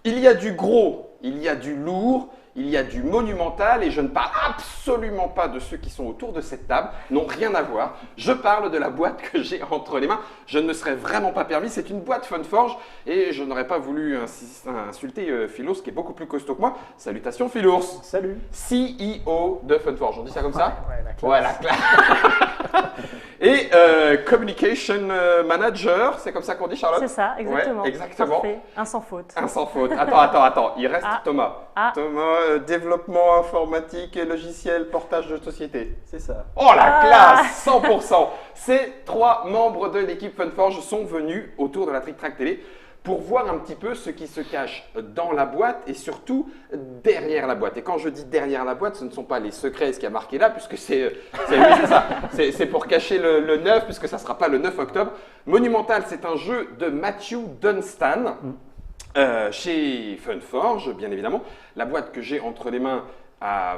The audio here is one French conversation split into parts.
Il y a du gros, il y a du lourd, il y a du monumental et je ne parle absolument pas de ceux qui sont autour de cette table, n'ont rien à voir. Je parle de la boîte que j'ai entre les mains. Je ne me serais vraiment pas permis. C'est une boîte Funforge et je n'aurais pas voulu insulter Philours qui est beaucoup plus costaud que moi. Salutations Philours. Salut. CEO de Funforge. On dit ça comme ça? Ouais, la classe. Ouais, la classe. Et Communication Manager, c'est comme ça qu'on dit, Charlotte? C'est ça, exactement. Ouais, exactement. Parfait. Un sans faute. Un sans faute. Attends. Il reste Ah. Thomas. Ah. Thomas, développement informatique et logiciel, portage de société. C'est ça. Oh la Ah. classe, 100%. Ces 3 membres de l'équipe Funforge sont venus autour de la Trick Track Télé pour voir un petit peu ce qui se cache dans la boîte et surtout derrière la boîte. Et quand je dis derrière la boîte, ce ne sont pas les secrets, ce qui a marqué là, puisque c'est ça. C'est pour cacher le 9, puisque ça ne sera pas le 9 octobre. Monumental, c'est un jeu de Matthew Dunstan chez Funforge, bien évidemment. La boîte que j'ai entre les mains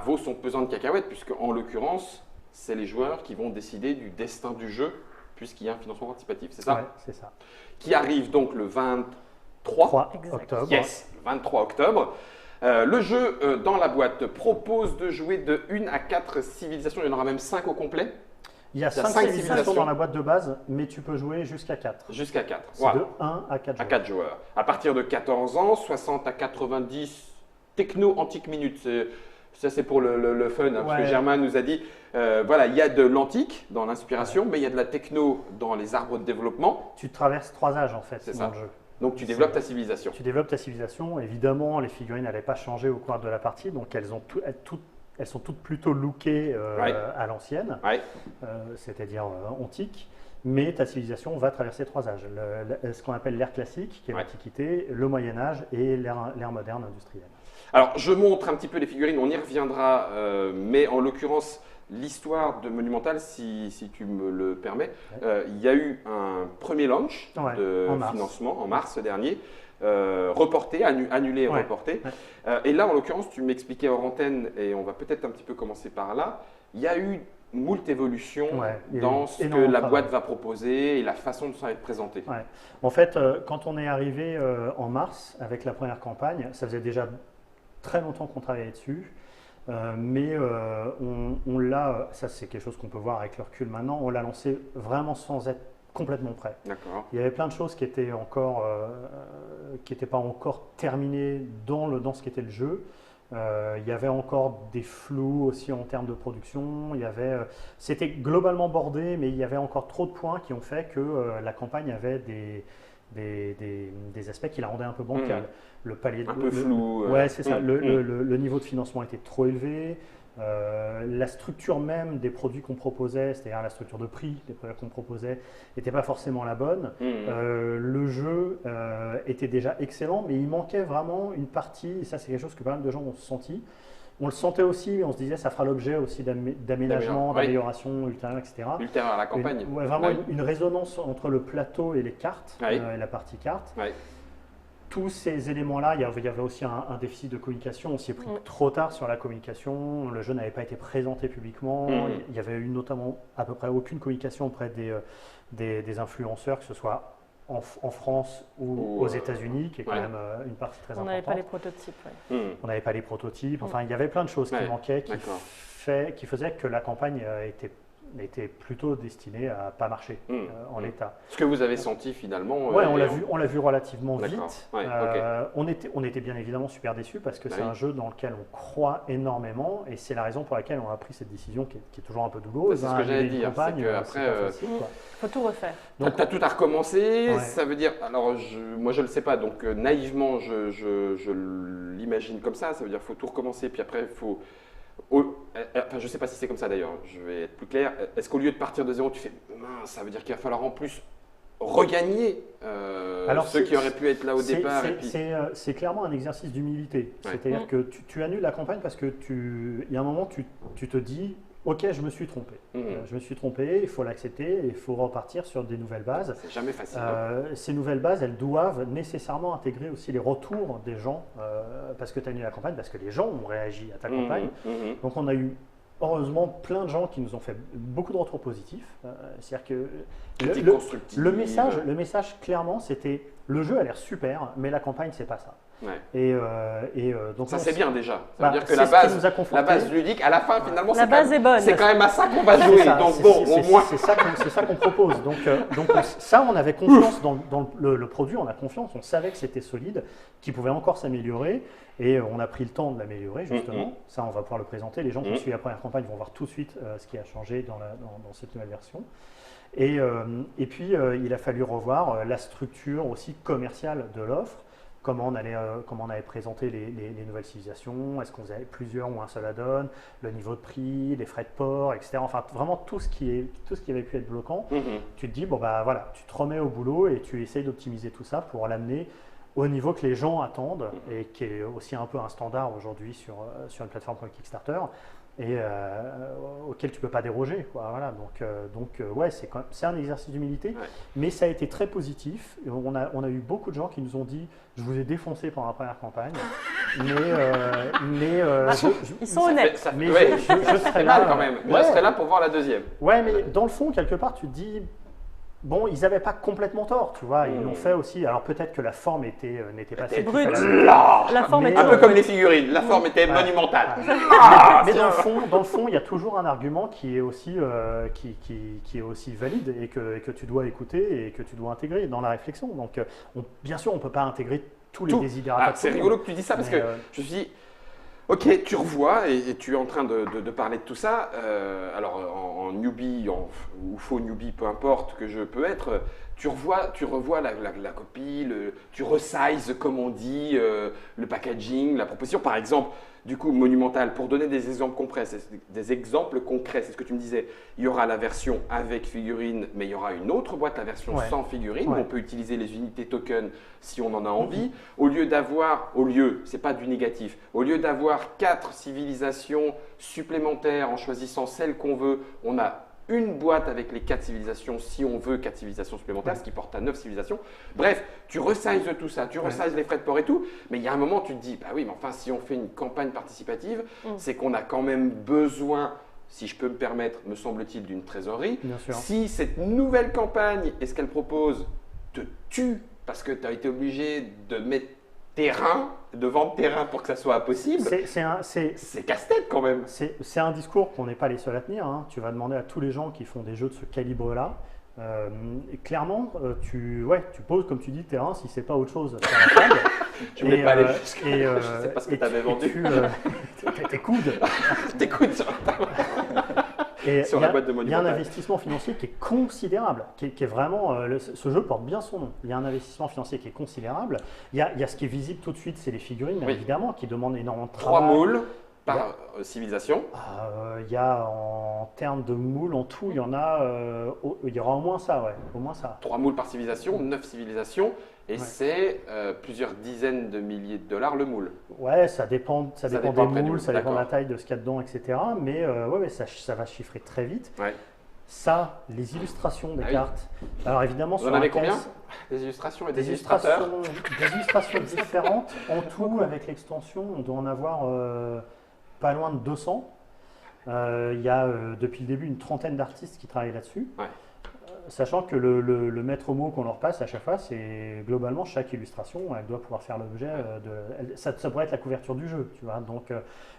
vaut son pesant de cacahuètes, puisque en l'occurrence, c'est les joueurs qui vont décider du destin du jeu, puisqu'il y a un financement participatif, c'est ça? Ouais, c'est ça. Qui arrive donc le 23 3 Exact. octobre. Yes, le 23 octobre. Le jeu dans la boîte propose de jouer de 1 à 4 civilisations, il y en aura même 5 au complet, Il y a 5 cinq civilisations civilisations. dans la boîte de base, mais tu peux jouer jusqu'à 4. jusqu'à 4. C'est Voilà. de 1 à 4 À joueurs. 4 joueurs. À partir de 14 ans, 60 à 90 techno antique minutes. Ça, c'est pour le fun, hein, parce que Ouais. Germain nous a dit, voilà, il y a de l'antique dans l'inspiration, mais il y a de la techno dans les arbres de développement. Tu traverses 3 âges en fait C'est dans ça. le jeu. Donc, tu développes ta civilisation. Tu développes ta civilisation. Évidemment, les figurines n'allaient pas changer au cours de la partie, donc elles sont toutes plutôt lookées Ouais. à l'ancienne, Ouais. c'est-à-dire antique. Mais ta civilisation va traverser 3 âges. Ce qu'on appelle l'ère classique, qui est Ouais. l'Antiquité, le Moyen-Âge et l'ère moderne industrielle. Alors, je montre un petit peu les figurines, on y reviendra, mais en l'occurrence, l'histoire de Monumental, si tu me le permets, il y a eu un premier launch Ouais, de en mars. financement en mars dernier, reporté, annulé et Ouais, reporté. ouais. Et là, en l'occurrence, tu m'expliquais hors antenne, et on va peut-être un petit peu commencer par là, il y a eu moult évolutions Ouais, il y a dans eu ce que énormément de la travail. boîte va proposer et la façon dont ça va être présenté. Ouais. En fait, quand on est arrivé en mars avec la première campagne, ça faisait déjà très longtemps qu'on travaillait dessus, mais on l'a, ça c'est quelque chose qu'on peut voir avec le recul maintenant, on l'a lancé vraiment sans être complètement prêt. D'accord. Il y avait plein de choses qui étaient encore, qui n'étaient pas encore terminées dans ce qu'était le jeu. Il y avait encore des flous aussi en termes de production. C'était globalement bordé, mais il y avait encore trop de points qui ont fait que la campagne avait des aspects qui la rendaient un peu bancale. Le palier Un peu flou. Ouais, c'est ça. Mm, Le niveau de financement était trop élevé. La structure même des produits qu'on proposait, c'est-à-dire la structure de prix des produits qu'on proposait, n'était pas forcément la bonne. Le jeu était déjà excellent, mais il manquait vraiment une partie, et ça c'est quelque chose que pas mal de gens ont senti. On le sentait aussi, on se disait ça fera l'objet aussi d'aménagement, Oui. d'amélioration ultérieure, etc. Ultérieur à la campagne. Vraiment Ouais. une résonance entre le plateau et les cartes, Oui. et la partie cartes. Ouais. Tous ces éléments-là, il y avait aussi un déficit de communication. On s'y est pris Mm. trop tard sur la communication. Le jeu n'avait pas été présenté publiquement. Mm. Il y avait eu notamment à peu près aucune communication auprès des influenceurs, que ce soit en France ou aux États-Unis, qui est quand ouais. même une partie très On n'avait importante. pas les prototypes. Ouais. On n'avait pas les prototypes. Enfin, il y avait plein de choses qui Ouais, manquaient, d'accord. qui faisaient que la campagne était plutôt destinée à pas marcher en l'état. Ce que vous avez senti finalement. Ouais, on l'a vu relativement D'accord. vite. Ouais, on était bien évidemment super déçus parce que Bah c'est oui. un jeu dans lequel on croit énormément et c'est la raison pour laquelle on a pris cette décision qui est toujours un peu douloureuse. C'est ce que j'allais Annuler une dire, campagne, c'est que après, c'est pas facile, quoi. Faut tout refaire. Donc, Tu as tout à recommencer, Ouais. ça veut dire, alors moi je ne le sais pas, donc naïvement je l'imagine comme ça veut dire qu'il faut tout recommencer, puis après il faut... enfin je ne sais pas si c'est comme ça d'ailleurs, je vais être plus clair, est-ce qu'au lieu de partir de zéro, tu fais, mince, ça veut dire qu'il va falloir en plus regagner Alors, ceux qui auraient pu être là au départ et puis... c'est clairement un exercice d'humilité. Ouais. C'est-à-dire que tu annules la campagne parce que il y a un moment tu te dis ok, je me suis trompé. Je me suis trompé, il faut l'accepter et il faut repartir sur des nouvelles bases. C'est jamais facile. Hein. Ces nouvelles bases, elles doivent nécessairement intégrer aussi les retours des gens parce que tu as annulé la campagne, parce que les gens ont réagi à ta campagne. Donc on a eu heureusement plein de gens qui nous ont fait beaucoup de retours positifs. C'est-à-dire que Critique constructive. le message clairement, c'était le jeu a l'air super, mais la campagne, c'est pas ça. Donc ça c'est bien déjà. Ça bah, veut dire que c'est ce qui nous a confortés. la base ludique, à la fin finalement, La base est bonne. c'est quand même à ça qu'on va jouer. Donc bon, au moins. C'est ça qu'on propose. Donc ça, on avait confiance dans le produit, on a confiance, on savait que c'était solide, qu'il pouvait encore s'améliorer. Et on a pris le temps de l'améliorer, justement. Ça, on va pouvoir le présenter. Les gens qui ont suivi la première campagne vont voir tout de suite ce qui a changé dans cette nouvelle version. Et puis, il a fallu revoir la structure aussi commerciale de l'offre. Comment on allait présenter les nouvelles civilisations, est-ce qu'on faisait plusieurs ou un seul add-on, le niveau de prix, les frais de port, etc. Enfin, vraiment tout ce qui avait pu être bloquant. Tu te dis, bon, bah voilà, tu te remets au boulot et tu essayes d'optimiser tout ça pour l'amener au niveau que les gens attendent et qui est aussi un peu un standard aujourd'hui sur une plateforme comme Kickstarter et auquel tu ne peux pas déroger, quoi. Voilà, donc ouais, c'est un exercice d'humilité, mais ça a été très positif. On a eu beaucoup de gens qui nous ont dit « je vous ai défoncé pendant la première campagne, mais ils sont honnêtes. Mais je serai là quand même. Je serai là pour voir la deuxième. Ouais, mais dans le fond, quelque part, tu te dis… Bon, ils n'avaient pas complètement tort, tu vois, ils l'ont fait aussi. Alors peut-être que la forme n'était pas C'est brut. La forme était un peu comme les figurines, la forme était monumentale. Mais dans le fond, il y a toujours un argument qui est aussi, qui est aussi valide et que tu dois écouter et que tu dois intégrer dans la réflexion. Donc, bien sûr, on ne peut pas intégrer tous les desiderata. C'est rigolo que tu dis ça parce que je me suis dit, ok, tu revois et tu es en train de parler de tout ça. Alors en newbie ou faux newbie, peu importe que je peux être, tu revois la copie, tu resizes comme on dit, le packaging, la proposition. Par exemple, du coup, Monumental, pour donner des exemples concrets, c'est ce que tu me disais. Il y aura la version avec figurine, mais il y aura une autre boîte, la version sans figurine. On peut utiliser les unités token si on en a envie. C'est pas du négatif, au lieu d'avoir 4 civilisations supplémentaires en choisissant celle qu'on veut, on a une boîte avec les 4 civilisations si on veut 4 civilisations supplémentaires, ce qui porte à 9 civilisations. Bref, tu resizes tout ça, tu resizes les frais de port et tout, mais il y a un moment tu te dis, bah oui, mais enfin si on fait une campagne participative, c'est qu'on a quand même besoin, si je peux me permettre, me semble-t-il, d'une trésorerie. Bien sûr. Si cette nouvelle campagne et ce qu'elle propose te tue parce que tu as été obligé de mettre de vendre terrain pour que ça soit possible, c'est casse-tête quand même. C'est un discours qu'on n'est pas les seuls à tenir. Hein. Tu vas demander à tous les gens qui font des jeux de ce calibre-là. Clairement, tu poses, comme tu dis, terrain si c'est pas autre chose. Je voulais pas aller jusque je sais pas ce que tu avais vendu. Tes coudes. Tes coudes sur la boîte de Monumental. Il y a un investissement financier qui est considérable, qui est vraiment… ce jeu porte bien son nom. Il y a un investissement financier qui est considérable. Il y a ce qui est visible tout de suite, c'est les figurines, bien évidemment, qui demandent énormément de travail. 3 moules par civilisation. Il y a en termes de moules, en tout, il y aura au moins ça, au moins ça. 3 moules par civilisation, 9 civilisations. Et c'est plusieurs dizaines de milliers de dollars le moule. Ouais, ça dépend des moules, ça dépend de la taille de ce qu'il y a dedans, etc. Mais ça va chiffrer très vite. Ouais. Ça, les illustrations des cartes. Alors évidemment, vous en avez combien? Des illustrations et des illustrateurs. Des illustrations différentes. En tout, avec l'extension, on doit en avoir pas loin de 200. Il y a depuis le début une trentaine d'artistes qui travaillent là-dessus. Ouais. Sachant que le maître mot qu'on leur passe à chaque fois, c'est globalement chaque illustration, elle doit pouvoir faire l'objet ça pourrait être la couverture du jeu, tu vois. Donc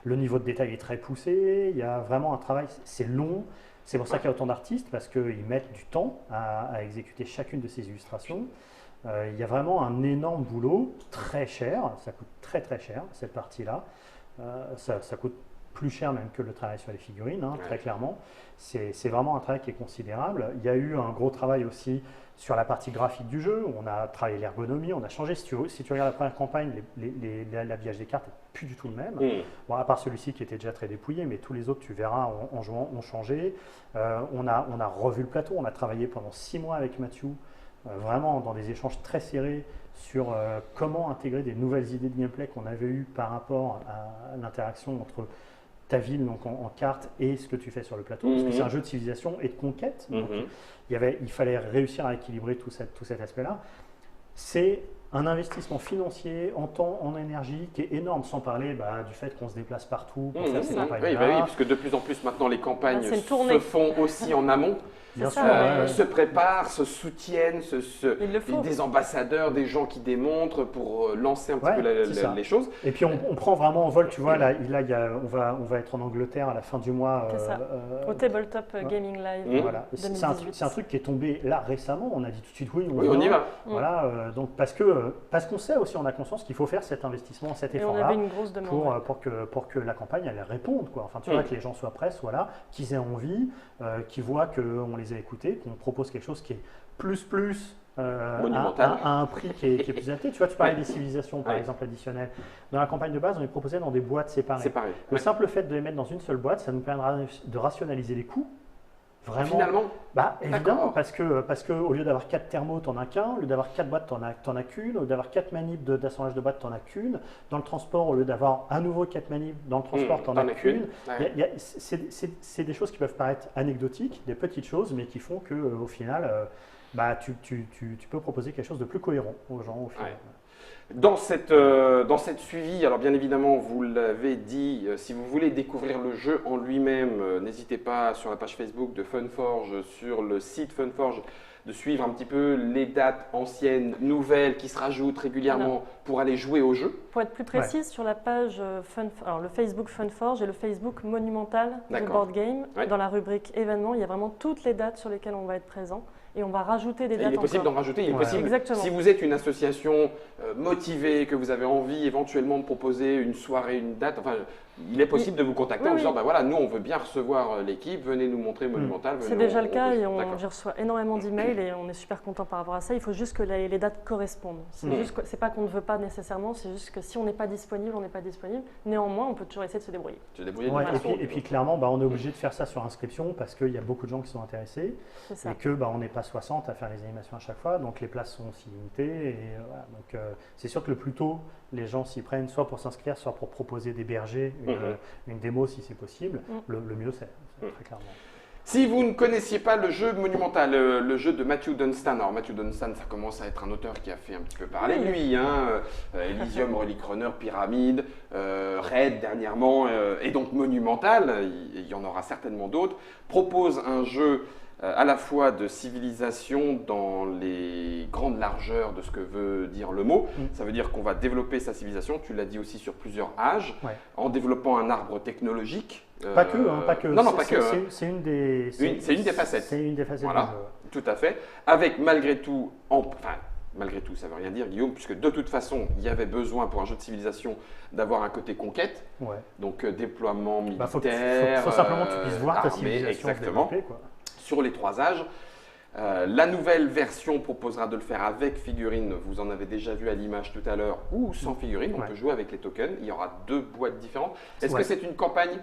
le niveau de détail est très poussé, il y a vraiment un travail, c'est long, c'est pour ça qu'il y a autant d'artistes, parce qu'ils mettent du temps à exécuter chacune de ces illustrations. Il y a vraiment un énorme boulot, très cher, ça coûte très très cher cette partie-là, ça coûte plus cher même que le travail sur les figurines, très clairement. C'est vraiment un travail qui est considérable. Il y a eu un gros travail aussi sur la partie graphique du jeu. On a travaillé l'ergonomie, on a changé. Si tu regardes la première campagne, l'habillage des cartes n'est plus du tout le même. Bon, à part celui-ci qui était déjà très dépouillé, mais tous les autres, tu verras, en jouant, ont changé. On a revu le plateau. On a travaillé pendant 6 mois avec Mathieu, vraiment dans des échanges très serrés sur comment intégrer des nouvelles idées de gameplay qu'on avait eues par rapport à l'interaction entre ta ville donc en carte et ce que tu fais sur le plateau, parce que c'est un jeu de civilisation et de conquête. Donc il fallait réussir à équilibrer tout cet aspect-là. C'est un investissement financier en temps, en énergie qui est énorme, sans parler du fait qu'on se déplace partout pour faire ces campagnes-là. Oui, puisque de plus en plus maintenant les campagnes se font aussi en amont. Bien sûr, se préparent, se soutiennent, des ambassadeurs, des gens qui démontrent pour lancer un petit peu les choses. Et puis on prend vraiment en vol, tu vois, là on va être en Angleterre à la fin du mois. Au Tabletop Gaming Live. Voilà. C'est un truc qui est tombé là récemment, on a dit tout de suite oui, on y va. Voilà, donc parce qu'on sait aussi, on a conscience qu'il faut faire cet investissement, cet effort-là pour que la campagne elle réponde, quoi. Enfin, tu vois, que les gens soient prêts, qu'ils aient envie, qu'ils voient qu'on les a écoutés, qu'on propose quelque chose qui est plus à un prix qui est plus adapté. Tu vois, tu parlais des civilisations, par exemple, additionnelles. Dans la campagne de base, on les proposait dans des boîtes séparées. Le simple fait de les mettre dans une seule boîte, ça nous permettra de rationaliser les coûts. Vraiment. Finalement évidemment, parce que au lieu d'avoir 4 thermos, tu n'en as qu'un. Au lieu d'avoir 4 boîtes, tu n'en as qu'une. Au lieu d'avoir 4 manips d'assemblage de boîtes, tu n'en as qu'une. Dans le transport, au lieu d'avoir à nouveau 4 manips, dans le transport, tu n'en as qu'une. C'est des choses qui peuvent paraître anecdotiques, des petites choses, mais qui font qu'au final, tu peux proposer quelque chose de plus cohérent aux gens. Au final. Dans cette suivi, alors bien évidemment, vous l'avez dit, si vous voulez découvrir le jeu en lui-même, n'hésitez pas sur la page Facebook de Funforge, sur le site Funforge, de suivre un petit peu les dates anciennes, nouvelles qui se rajoutent régulièrement pour aller jouer au jeu. Pour être plus précise, sur la page le Facebook Funforge et le Facebook Monumental du Board Game, dans la rubrique événements, il y a vraiment toutes les dates sur lesquelles on va être présent. Et on va rajouter des dates. Il est possible d'en rajouter. Il est possible. Exactement. Si vous êtes une association motivée, que vous avez envie éventuellement de proposer une soirée, une date, enfin, il est possible de vous contacter en disant voilà, nous on veut bien recevoir l'équipe, venez nous montrer Monumental. C'est déjà le cas et je reçois énormément d'emails et on est super content par rapport à ça. Il faut juste que les dates correspondent. C'est pas qu'on ne veut pas nécessairement, c'est juste que si on n'est pas disponible, on n'est pas disponible. Néanmoins, on peut toujours essayer de se débrouiller. Et puis clairement, on est obligé de faire ça sur inscription parce qu'il y a beaucoup de gens qui sont intéressés et que on n'est pas 60 à faire les animations à chaque fois, donc les places sont aussi limitées. Et voilà. Donc c'est sûr que le plus tôt les gens s'y prennent, soit pour s'inscrire, soit pour proposer des bergers, une démo si c'est possible, le mieux c'est, très clairement. Si vous ne connaissiez pas le jeu Monumental, le jeu de Matthew Dunstan, alors Matthew Dunstan, ça commence à être un auteur qui a fait un petit peu parler de lui, Elysium, Relic Runner, Pyramide, Raid dernièrement, et donc Monumental, il y en aura certainement d'autres, propose un jeu à la fois de civilisation dans les grandes largeurs de ce que veut dire le mot. Ça veut dire qu'on va développer sa civilisation, tu l'as dit aussi sur plusieurs âges, en développant un arbre technologique. Pas que. Non, pas que. C'est une des facettes. C'est une des facettes du jeu. Tout à fait. Avec malgré tout, malgré tout, ça ne veut rien dire, Guillaume, puisque de toute façon, il y avait besoin pour un jeu de civilisation d'avoir un côté conquête, donc déploiement militaire. Faut simplement que tu puisses voir ta civilisation développer, quoi. Sur les 3 âges. La nouvelle version proposera de le faire avec figurines, vous en avez déjà vu à l'image tout à l'heure, ou sans figurines, on peut jouer avec les tokens, il y aura 2 boîtes différentes. Est-ce que c'est une campagne,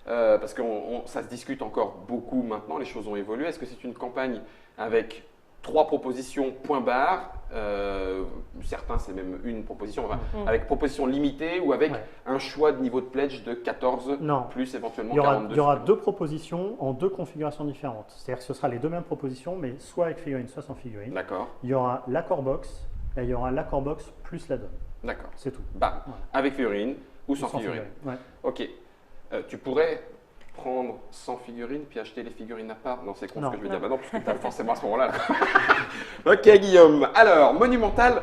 parce que ça se discute encore beaucoup maintenant, les choses ont évolué, est-ce que c'est une campagne avec 3 propositions, point barre, certains c'est même une proposition, avec proposition limitée ou avec un choix de niveau de pledge de 14 plus éventuellement 42. Il y aura 2 propositions en 2 configurations différentes. C'est-à-dire que ce sera les 2 mêmes propositions, mais soit avec figurine, soit sans figurine. D'accord. Il y aura l'accord box et il y aura l'accord box plus l'add-on. D'accord. C'est tout. Avec figurine ou sans figurine. Ok. Tu pourrais prendre 100 figurines puis acheter les figurines à part? Non, c'est con ce que je veux dire. Non, parce que tu as forcément à ce moment-là. Ok, Guillaume. Alors, Monumental,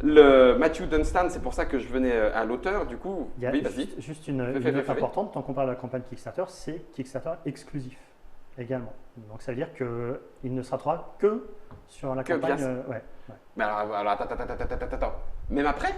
le Matthew Dunstan, c'est pour ça que je venais à l'auteur. Du coup, vas-y. Juste une note importante, tant qu'on parle de la campagne Kickstarter, c'est Kickstarter exclusif également. Donc, ça veut dire qu'il ne sera que sur la campagne. Mais alors, attends. Même après?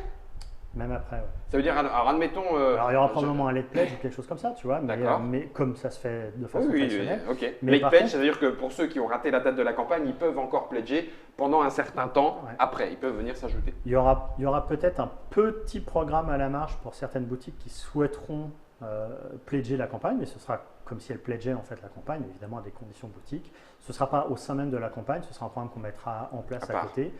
Même après, Ça veut dire, alors admettons… alors, il y aura probablement un late pledge ou quelque chose comme ça, tu vois, mais comme ça se fait de façon traditionnelle. Ok. Late pledge, c'est-à-dire que pour ceux qui ont raté la date de la campagne, ils peuvent encore pledger pendant un certain temps après. Ils peuvent venir s'ajouter. Il y aura peut-être un petit programme à la marge pour certaines boutiques qui souhaiteront pledger la campagne, mais ce sera comme si elles pledgeaient en fait la campagne, évidemment à des conditions boutiques. Ce ne sera pas au sein même de la campagne, ce sera un programme qu'on mettra en place à côté.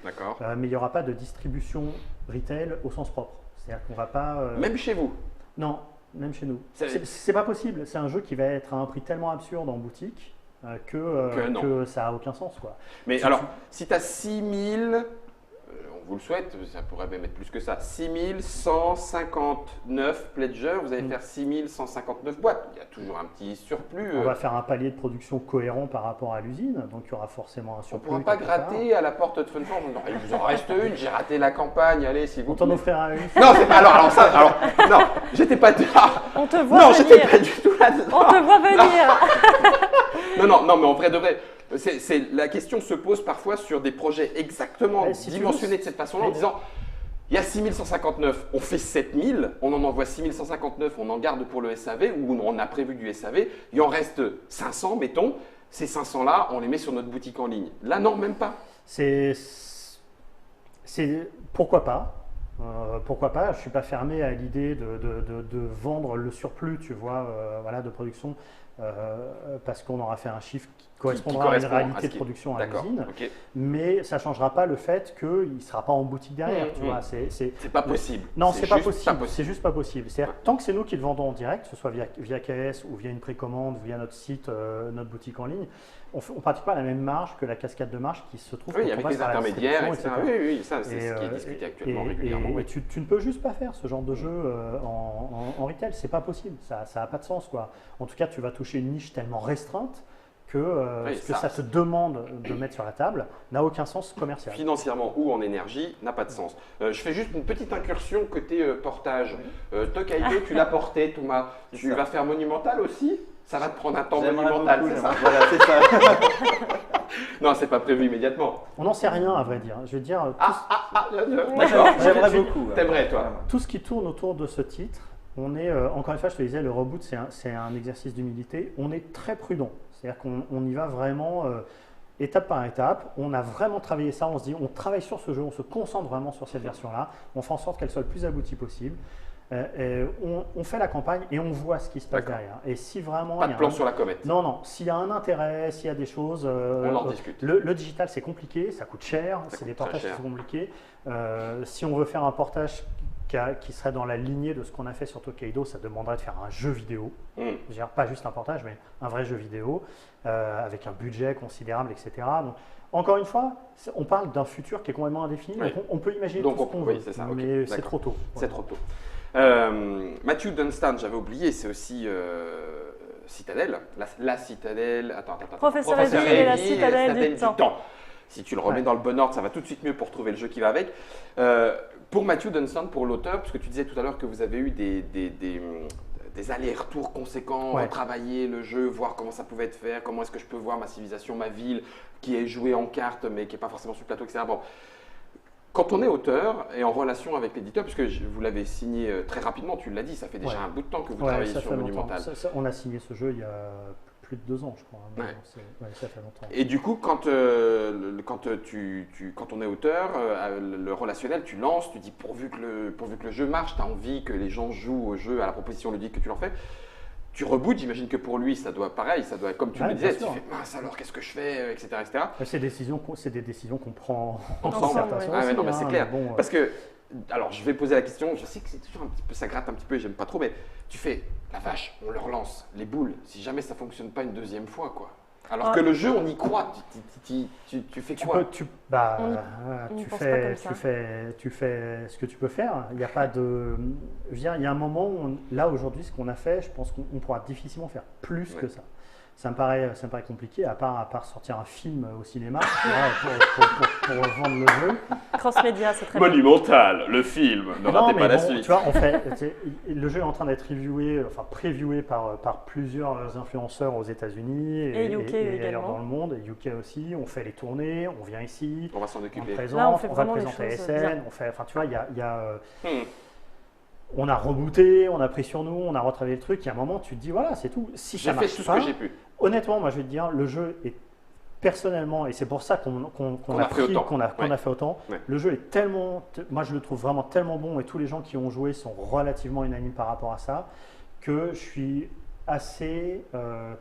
Mais il n'y aura pas de distribution retail au sens propre. C'est-à-dire qu'on va pas… Même chez vous? Non, même chez nous. C'est pas possible. C'est un jeu qui va être à un prix tellement absurde en boutique que ça n'a aucun sens, quoi. Mais alors, si tu as 6000… vous le souhaite, ça pourrait même être plus que ça. 6159 pledgers, vous allez faire 6159 boîtes. Il y a toujours un petit surplus. On va faire un palier de production cohérent par rapport à l'usine, donc il y aura forcément un surplus. On ne pourra pas gratter à la porte de Funforge. Non, il vous en reste une, j'ai raté la campagne, allez, s'il vous plaît. On t'en offrira une. Non, c'est pas alors, non, j'étais pas. On te voit Non, venir. j'étais pas du tout là-dedans. On te voit venir. Non, mais en vrai de vrai, la question se pose parfois sur des projets exactement Si dimensionnés de cette façon-là, en disant il y a 6159, on fait 7000, on en envoie 6159, on en garde pour le SAV, ou on a prévu du SAV, il en reste 500, mettons, ces 500-là, on les met sur notre boutique en ligne. Là, non, même pas. Pourquoi pas. Pourquoi pas, je ne suis pas fermé à l'idée de vendre le surplus, tu vois, voilà, de production, parce qu'on aura fait un chiffre qui correspondra à une réalité de production à l'usine, mais ça ne changera pas le fait qu'il ne sera pas en boutique derrière, tu vois. C'est pas possible. Non, c'est pas possible, c'est juste pas possible. Tant que c'est nous qui le vendons en direct, que ce soit via KS ou via une précommande, via notre site, notre boutique en ligne, on ne pratique pas la même marge que la cascade de marge qui se trouve avec les intermédiaires, etc. Oui, ça c'est ce qui est discuté actuellement régulièrement. Et tu ne peux juste pas faire ce genre de jeu en retail, c'est pas possible, ça n'a pas de sens, quoi. En tout cas, tu vas toucher une niche tellement restreinte que ce que ça te demande de mettre sur la table n'a aucun sens commercial. Financièrement ou en énergie, n'a pas de sens. Je fais juste une petite incursion côté portage. Tokaido, tu l'as porté, Thomas. Tu vas faire Monumental aussi? Ça va te prendre un temps monumental, c'est ça? Voilà, c'est ça. Non, c'est pas prévu immédiatement. On n'en sait rien, à vrai dire. Je veux dire, d'accord. J'aimerais beaucoup. T'aimerais, toi? Tout ce qui tourne autour de ce titre, on est, encore une fois, je te disais, le reboot, c'est un exercice d'humilité. On est très prudent. C'est-à-dire qu'on y va vraiment étape par étape. On a vraiment travaillé ça. On se dit, on travaille sur ce jeu, on se concentre vraiment sur cette version-là. On fait en sorte qu'elle soit le plus aboutie possible. On fait la campagne et on voit ce qui se passe derrière. Et si vraiment pas de plan sur la comète. Non. S'il y a un intérêt, s'il y a des choses, on en discute. Le digital, c'est compliqué, ça coûte cher, c'est des portages qui sont compliqués. Si on veut faire un portage qui serait dans la lignée de ce qu'on a fait sur Tokaido, ça demanderait de faire un jeu vidéo. Je veux dire, pas juste un portage, mais un vrai jeu vidéo avec un budget considérable, etc. Donc, encore une fois, on parle d'un futur qui est complètement indéfini. Oui. Donc on peut imaginer tout ce qu'on veut, mais c'est trop tôt. C'est trop tôt. Matthew Dunstan, j'avais oublié, c'est aussi Citadel, la Citadelle. Attends. Professeur Evie et la Citadelle du temps. Si tu le remets dans le bon ordre, ça va tout de suite mieux pour trouver le jeu qui va avec. Pour Matthew Dunstan, pour l'auteur, parce que tu disais tout à l'heure que vous avez eu des allers-retours conséquents, travailler le jeu, voir comment ça pouvait être fait, comment est-ce que je peux voir ma civilisation, ma ville, qui est jouée en carte, mais qui n'est pas forcément sur le plateau, etc. Bon. Quand on est auteur et en relation avec l'éditeur, puisque vous l'avez signé très rapidement, tu l'as dit, ça fait déjà un bout de temps que vous travaillez sur Monumental. On a signé ce jeu il y a plus de 2 ans, je crois. Ça fait longtemps. Et du coup, quand on est auteur, le relationnel, tu lances, tu dis pourvu que le jeu marche, tu as envie que les gens jouent au jeu, à la proposition ludique que tu leur fais. Tu rebootes, j'imagine que pour lui, ça doit pareil, ça doit, comme tu le disais, tu fais mince alors qu'est-ce que je fais, etc. C'est des décisions qu'on prend ensemble. Non, mais c'est clair. Bon, parce que, alors je vais poser la question, je sais que c'est toujours un petit peu, ça gratte un petit peu et j'aime pas trop, mais tu fais, la vache, on leur lance les boules, si jamais ça fonctionne pas une deuxième fois, quoi. Alors que le jeu, on y croit, tu fais quoi? Tu fais ce que tu peux faire. Il n'y a pas de. Je veux dire, il y a un moment où, là aujourd'hui, ce qu'on a fait, je pense qu'on pourra difficilement faire plus que ça. Ça me paraît compliqué, à part sortir un film au cinéma pour vendre le jeu. Cross-média, c'est très bien. Monumental, le film, ne ratez pas la suite. Tu vois, le jeu est en train d'être préviewé par plusieurs influenceurs aux États-Unis et ailleurs dans le monde, et UK aussi. On fait les tournées, on vient ici, on va s'en occuper. On présente, on va présenter SN, tu vois, on a rebooté, on a pris sur nous, on a retravaillé le truc. Il y a un moment, tu te dis, voilà, c'est tout. Si ça marche fait tout pas, ce que j'ai pu. Honnêtement, moi, je vais te dire, le jeu est personnellement, et c'est pour ça qu'on a fait autant. Le jeu est tellement, moi, je le trouve vraiment tellement bon, et tous les gens qui ont joué sont relativement unanimes par rapport à ça, que je suis assez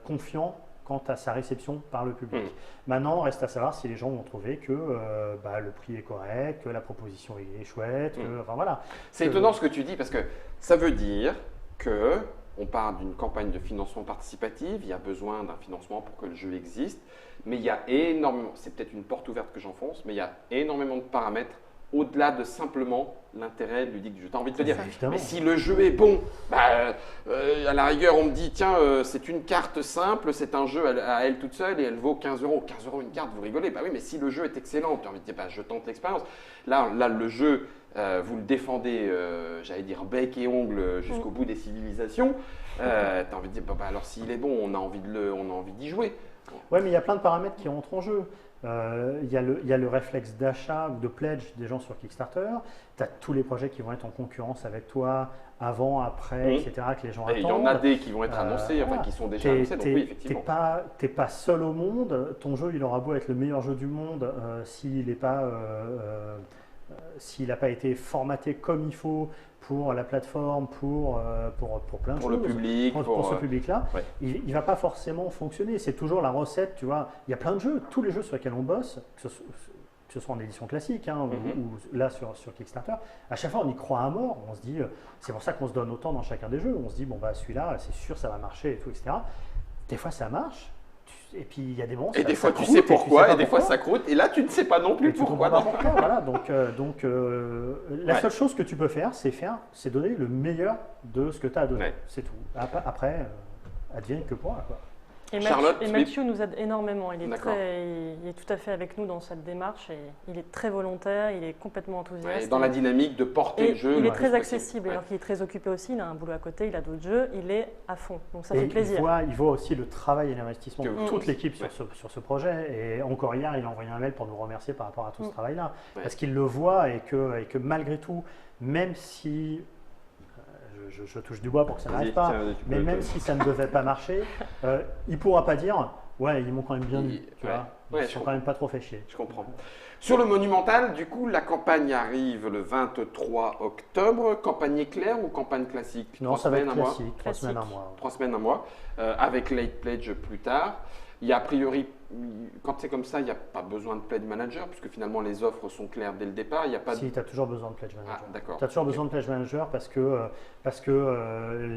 confiant quant à sa réception par le public. Maintenant, reste à savoir si les gens vont trouver que le prix est correct, que la proposition est chouette, enfin voilà. C'est étonnant ce que tu dis parce que ça veut dire que on part d'une campagne de financement participatif, il y a besoin d'un financement pour que le jeu existe, mais il y a énormément, c'est peut-être une porte ouverte que j'enfonce, mais il y a énormément de paramètres au-delà de simplement l'intérêt ludique du jeu. Tu as envie de te dire, Évidemment. mais si le jeu est bon, à la rigueur, on me dit, tiens, c'est une carte simple, c'est un jeu à elle toute seule et elle vaut 15 euros. 15 euros une carte, vous rigolez. Bah oui, mais si le jeu est excellent, tu as envie de dire, bah, je tente l'expérience. Là, le jeu, vous le défendez, j'allais dire, bec et ongle jusqu'au bout des civilisations. Tu as envie de dire, bah, alors s'il est bon, on a envie d'y jouer. Ouais, mais il y a plein de paramètres qui rentrent en jeu. Il y a le réflexe d'achat ou de pledge des gens sur Kickstarter. Tu as tous les projets qui vont être en concurrence avec toi avant, après, etc., que les gens attendent. Et il y en a des qui vont être annoncés, enfin qui sont déjà annoncés, donc oui, effectivement. T'es pas seul au monde. Ton jeu, il aura beau être le meilleur jeu du monde, s'il n'a pas été formaté comme il faut pour la plateforme, pour plein de choses. Pour le public. Pour ce public-là, ouais. il ne va pas forcément fonctionner. C'est toujours la recette, tu vois. Il y a plein de jeux, tous les jeux sur lesquels on bosse, que ce soit en édition classique ou là sur Kickstarter, à chaque fois on y croit à mort. On se dit, c'est pour ça qu'on se donne autant dans chacun des jeux. On se dit, bon, bah celui-là, c'est sûr, ça va marcher et tout, etc. Des fois, ça marche. Et puis il y a des moments. Et des fois tu sais pourquoi, et des fois ça croûte, et là tu ne sais pas non plus pourquoi. Voilà, donc la seule chose que tu peux faire, c'est donner le meilleur de ce que tu as à donner. Ouais. C'est tout. Après, advienne que pourra, quoi. Et Mathieu nous aide énormément. Il est tout à fait avec nous dans cette démarche et il est très volontaire, il est complètement enthousiaste. Et dans la dynamique de porter le jeu. Il est très accessible, alors qu'il est très occupé aussi, il a un boulot à côté, il a d'autres jeux, il est à fond. Donc ça fait plaisir. Il voit aussi le travail et l'investissement de toute l'équipe sur ce projet. Et encore hier, il a envoyé un mail pour nous remercier par rapport à tout ce travail-là. Parce qu'il le voit et que malgré tout, même si... Je touche du bois pour que ça n'arrive pas, mais même si ça ne devait pas marcher, il ne pourra pas dire « ouais, ils m'ont quand même bien eu ». Ils ne sont quand même pas trop fait chier. Je comprends. Sur le Monumental, du coup, la campagne arrive le 23 octobre. Campagne éclair ou campagne classique? Non, ça va être classique, 3 semaines, un mois. 3 semaines, un mois, avec late pledge plus tard. Il y a a priori, quand c'est comme ça, il n'y a pas besoin de pledge manager, puisque finalement les offres sont claires dès le départ. Il y a pas Si, tu as toujours besoin de pledge manager. Ah, d'accord. Tu as toujours besoin de pledge manager parce que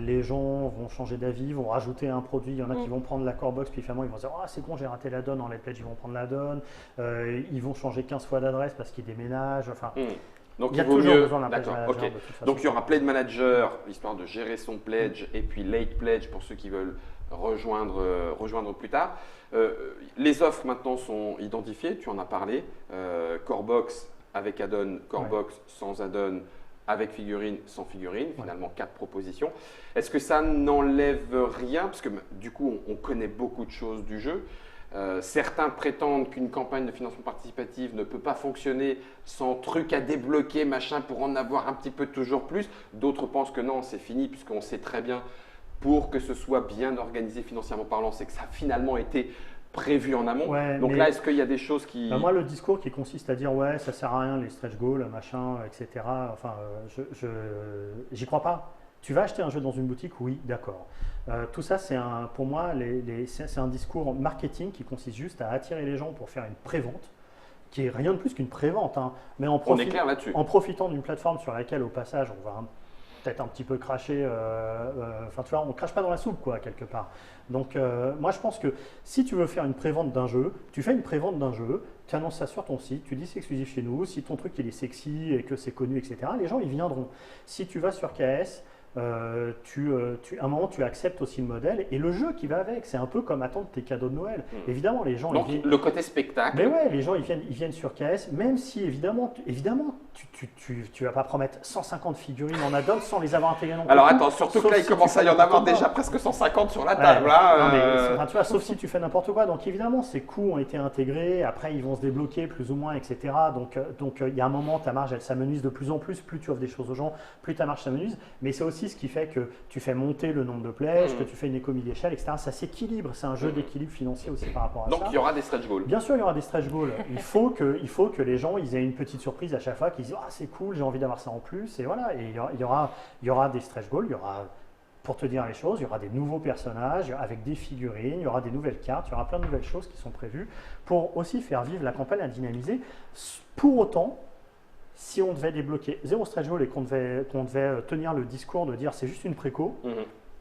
les gens vont changer d'avis, vont rajouter un produit. Il y en a qui vont prendre la core box, puis finalement ils vont dire « Ah, c'est con, j'ai raté la donne ». En late pledge, ils vont prendre la donne. Ils vont changer 15 fois d'adresse parce qu'ils déménagent. Enfin, Donc il y a toujours besoin d'un pledge manager. Okay. Donc il y aura pledge manager, histoire de gérer son pledge, et puis late pledge pour ceux qui veulent rejoindre plus tard. Les offres maintenant sont identifiées, tu en as parlé. Core box avec add-on, core box sans add-on, avec figurine, sans figurine, finalement 4 propositions. Est-ce que ça n'enlève rien? Parce que du coup, on connaît beaucoup de choses du jeu. Certains prétendent qu'une campagne de financement participatif ne peut pas fonctionner sans truc à débloquer, machin, pour en avoir un petit peu toujours plus. D'autres pensent que non, c'est fini, puisqu'on sait très bien, pour que ce soit bien organisé financièrement parlant, c'est que ça a finalement été prévu en amont. Donc là, est-ce qu'il y a des choses qui… Moi, le discours qui consiste à dire « ouais, ça sert à rien, les stretch goals, machin, etc. » Enfin, j'y crois pas. Tu vas acheter un jeu dans une boutique, oui, d'accord. Tout ça, pour moi, c'est un discours marketing qui consiste juste à attirer les gens pour faire une prévente, qui est rien de plus qu'une prévente. Mais on est clair là-dessus. En profitant d'une plateforme sur laquelle, au passage, on va peut-être un petit peu cracher, enfin tu vois, on ne crache pas dans la soupe quoi, quelque part. Donc moi je pense que si tu veux faire une prévente d'un jeu, tu fais une prévente d'un jeu, tu annonces ça sur ton site, tu dis c'est exclusif chez nous, si ton truc il est sexy et que c'est connu, etc., les gens ils viendront. Si tu vas sur KS, à un moment tu acceptes aussi le modèle et le jeu qui va avec, c'est un peu comme attendre tes cadeaux de Noël. Évidemment les gens… Donc le côté spectacle. Mais ouais, les gens ils viennent sur KS, même si évidemment tu vas pas promettre 150 figurines en add-on sans les avoir intégrées non plus. Alors attends, surtout que là il commence à y en avoir déjà presque 150 sur la table. Enfin, tu vois, sauf si tu fais n'importe quoi. Donc évidemment ces coûts ont été intégrés, après ils vont se débloquer plus ou moins, etc. Donc il y a un moment ta marge elle s'amenuise de plus en plus, plus tu offres des choses aux gens, plus ta marge s'amenuise. Mais c'est aussi ce qui fait que tu fais monter le nombre de pledges, que tu fais une économie d'échelle, etc. Ça s'équilibre, c'est un jeu d'équilibre financier aussi par rapport à ça. Donc il y aura des stretch goals. Bien sûr, il y aura des stretch goals. Il faut que les gens ils aient une petite surprise à chaque fois, qu'ils disent ah c'est cool, j'ai envie d'avoir ça en plus, et voilà. Et il y aura des stretch goals, il y aura, pour te dire les choses, il y aura des nouveaux personnages avec des figurines, il y aura des nouvelles cartes, il y aura plein de nouvelles choses qui sont prévues pour aussi faire vivre la campagne, à dynamiser. Pour autant, si on devait débloquer 0 stretch goal et qu'on devait tenir le discours de dire c'est juste une préco,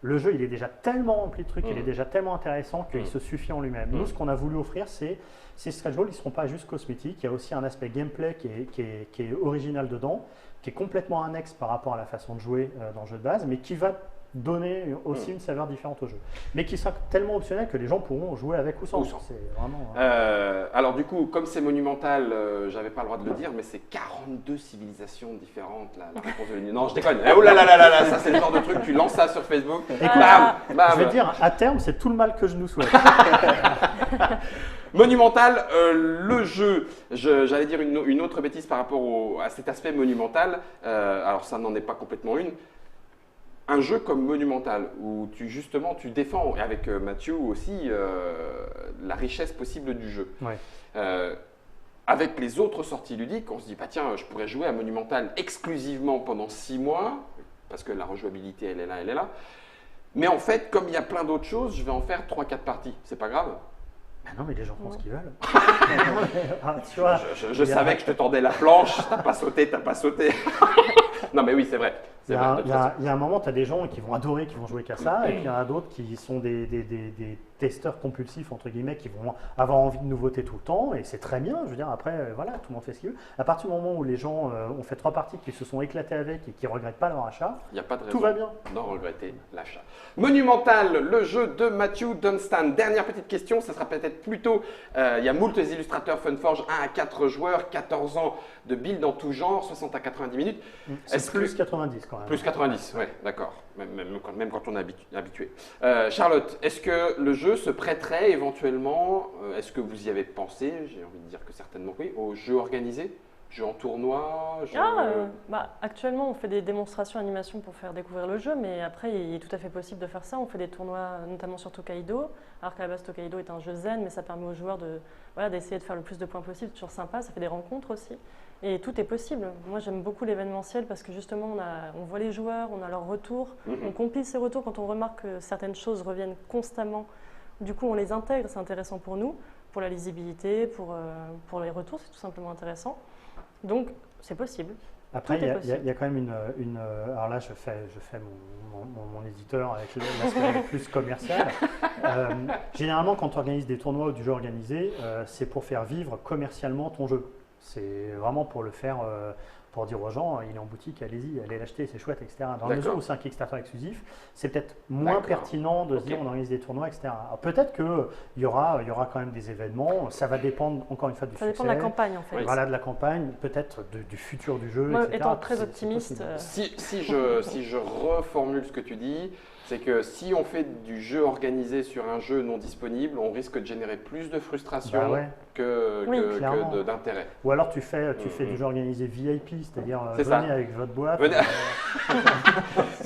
le jeu, il est déjà tellement rempli de trucs, il est déjà tellement intéressant qu'il se suffit en lui-même. Nous, ce qu'on a voulu offrir, c'est ces stretch goals, ils ne seront pas juste cosmétiques. Il y a aussi un aspect gameplay qui est original dedans, qui est complètement annexe par rapport à la façon de jouer dans le jeu de base, mais qui va donner aussi une saveur différente au jeu. Mais qui sera tellement optionnel que les gens pourront jouer avec ou sans. C'est vraiment, alors du coup, comme c'est monumental, j'avais pas le droit de le dire, mais c'est 42 civilisations différentes, la réponse de Non, je déconne. Oh là là là là, ça c'est le genre de truc, tu lances ça sur Facebook. Écoute, je vais te dire, à terme, c'est tout le mal que je nous souhaite. Monumental, le jeu, j'allais dire une autre bêtise par rapport à cet aspect monumental, alors ça n'en est pas complètement une. Un jeu comme Monumental, où justement tu défends, et avec Mathieu aussi, la richesse possible du jeu. Ouais. Avec les autres sorties ludiques, on se dit, bah, tiens, je pourrais jouer à Monumental exclusivement pendant 6 mois, parce que la rejouabilité, elle est là. Mais en fait, comme il y a plein d'autres choses, je vais en faire 3-4 parties. C'est pas grave. Ben non, mais les gens font ce qu'ils veulent. Tu vois, je savais que je te tendais la planche, t'as pas sauté. Non, mais oui, c'est vrai. Il y a un moment, tu as des gens qui vont adorer, qui vont jouer qu'à ça, et puis il y en a d'autres qui sont des testeurs compulsifs, entre guillemets, qui vont avoir envie de nouveautés tout le temps, et c'est très bien. Je veux dire, après, voilà, tout le monde fait ce qu'il veut. À partir du moment où les gens ont fait 3 parties, qui se sont éclatés avec et qui ne regrettent pas leur achat, y a pas de raison tout va bien. d'en regretter l'achat. Monumental, le jeu de Matthew Dunstan. Dernière petite question, ça sera peut-être plutôt, il y a moult illustrateurs Funforge, 1 à 4 joueurs, 14 ans de build en tout genre, 60 à 90 minutes. C'est plus 90 quand même. Plus 90, oui, d'accord. Même quand on est habitué. Charlotte, est-ce que le jeu se prêterait éventuellement, est-ce que vous y avez pensé, j'ai envie de dire que certainement oui, aux jeux organisés, jeux en tournoi actuellement, on fait des démonstrations animations pour faire découvrir le jeu, mais après, il est tout à fait possible de faire ça. On fait des tournois, notamment sur Tokaido, alors qu'à la base, Tokaido est un jeu zen, mais ça permet aux joueurs d'essayer de faire le plus de points possible, toujours sympa, ça fait des rencontres aussi. Et tout est possible. Moi, j'aime beaucoup l'événementiel parce que justement, on voit les joueurs, on a leurs retours, on compile ces retours quand on remarque que certaines choses reviennent constamment. Du coup, on les intègre, c'est intéressant pour nous, pour la lisibilité, pour les retours, c'est tout simplement intéressant. Donc, c'est possible. Après, il y a quand même une alors là, je fais mon éditeur avec l'aspect plus commercial. Généralement, quand tu organises des tournois ou du jeu organisé, c'est pour faire vivre commercialement ton jeu. C'est vraiment pour le faire, pour dire aux gens, il est en boutique, allez-y, allez l'acheter, c'est chouette, etc. Dans la mesure où c'est un Kickstarter exclusif, c'est peut-être moins pertinent de se dire on organise des tournois, etc. Alors peut-être qu'il y aura quand même des événements, ça va dépendre encore une fois du succès. Ça dépend de la campagne en fait. Voilà, de la campagne, peut-être du futur du jeu, Moi, etc. Étant très optimiste. Si je reformule ce que tu dis, c'est que si on fait du jeu organisé sur un jeu non disponible, on risque de générer plus de frustration que d'intérêt. Ou alors tu fais du jeu organisé VIP, c'est-à-dire venez avec votre boîte.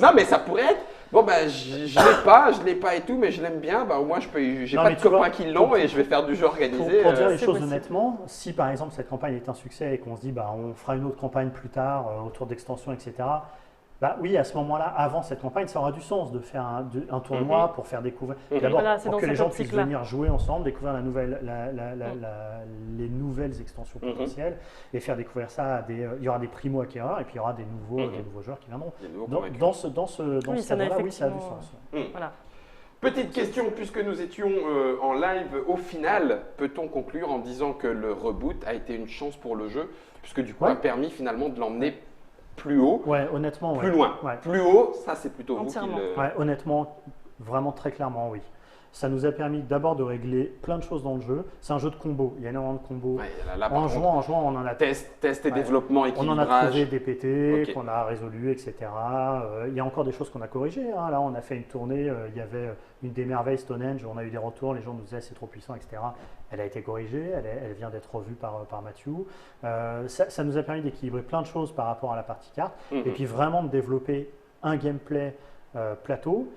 Non, mais ça pourrait être. Bon, ben, je l'ai pas et tout, mais je l'aime bien. Ben, au moins, j'ai pas de copains qui l'ont et je vais faire du jeu organisé. Pour dire les choses honnêtement, si par exemple cette campagne est un succès et qu'on se dit on fera une autre campagne plus tard autour d'extensions, etc. Bah oui, à ce moment-là, avant cette campagne, ça aura du sens de faire un tournoi pour faire découvrir. D'abord, pour que les gens puissent venir jouer ensemble, découvrir les nouvelles extensions potentielles et faire découvrir ça à il y aura des primo-acquéreurs et puis il y aura des nouveaux joueurs qui viendront. Dans ce cadre-là, oui, ça a du sens. Voilà. Petite question, puisque nous étions en live, au final, peut-on conclure en disant que le reboot a été une chance pour le jeu, puisque du coup a permis finalement de l'emmener plus haut, honnêtement, plus loin, plus haut, ça c'est plutôt vous qui le... honnêtement, vraiment très clairement, oui. Ça nous a permis d'abord de régler plein de choses dans le jeu. C'est un jeu de combo, il y a énormément de combos. En jouant, on en a test et développement, équilibrage. On en a trouvé des pétés qu'on a résolus, etc. Il y a encore des choses qu'on a corrigées. Là, on a fait une tournée, il y avait une des merveilles Stonehenge, on a eu des retours, les gens nous disaient c'est trop puissant, etc. Elle a été corrigée, elle vient d'être revue par Mathieu. Ça nous a permis d'équilibrer plein de choses par rapport à la partie carte et puis vraiment de développer un gameplay plateau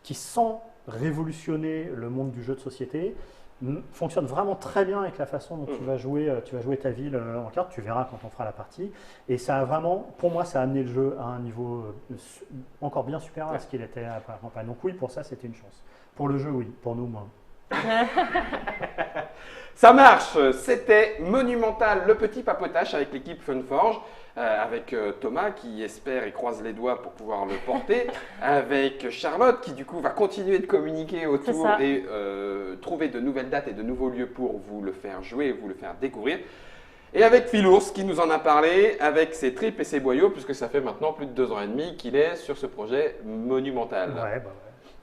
qui sent révolutionner le monde du jeu de société, fonctionne vraiment très bien avec la façon dont tu vas jouer ta ville en carte, tu verras quand on fera la partie. Et ça a vraiment, pour moi, ça a amené le jeu à un niveau encore bien supérieur à ce qu'il était à la première campagne. Donc oui, pour ça, c'était une chance. Pour le jeu, oui. Pour nous, moins. Ça marche, c'était monumental, le petit papotage avec l'équipe Funforge, avec Thomas qui espère et croise les doigts pour pouvoir le porter, avec Charlotte qui du coup va continuer de communiquer autour et trouver de nouvelles dates et de nouveaux lieux pour vous le faire jouer, vous le faire découvrir. Et avec Philours qui nous en a parlé avec ses tripes et ses boyaux, puisque ça fait maintenant plus de 2 ans et demi qu'il est sur ce projet monumental. Ouais.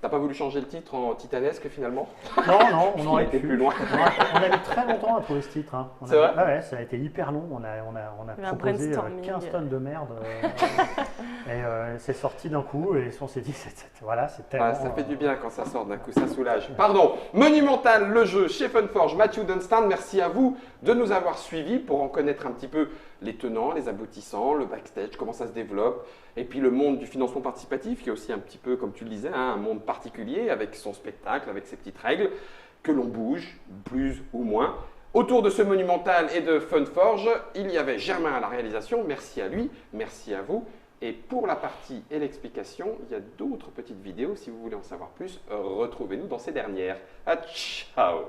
T'as pas voulu changer le titre en titanesque finalement? Non, on aurait pu. Plus loin. On a mis très longtemps à trouver ce titre. Hein. C'est vrai? Ouais, ça a été hyper long. On a proposé 15 tonnes de merde. Et c'est sorti d'un coup et on s'est dit, voilà, c'est tellement… ça fait du bien quand ça sort d'un coup, ça soulage. Pardon, monumental le jeu chez Funforge. Matthew Dunstan, merci à vous de nous avoir suivis pour en connaître un petit peu les tenants, les aboutissants, le backstage, comment ça se développe. Et puis le monde du financement participatif qui est aussi un petit peu, comme tu le disais, un monde particulier avec son spectacle, avec ses petites règles, que l'on bouge, plus ou moins. Autour de ce monumental et de Funforge, il y avait Germain à la réalisation, merci à lui, merci à vous. Et pour la partie et l'explication, il y a d'autres petites vidéos. Si vous voulez en savoir plus, retrouvez-nous dans ces dernières. Ciao!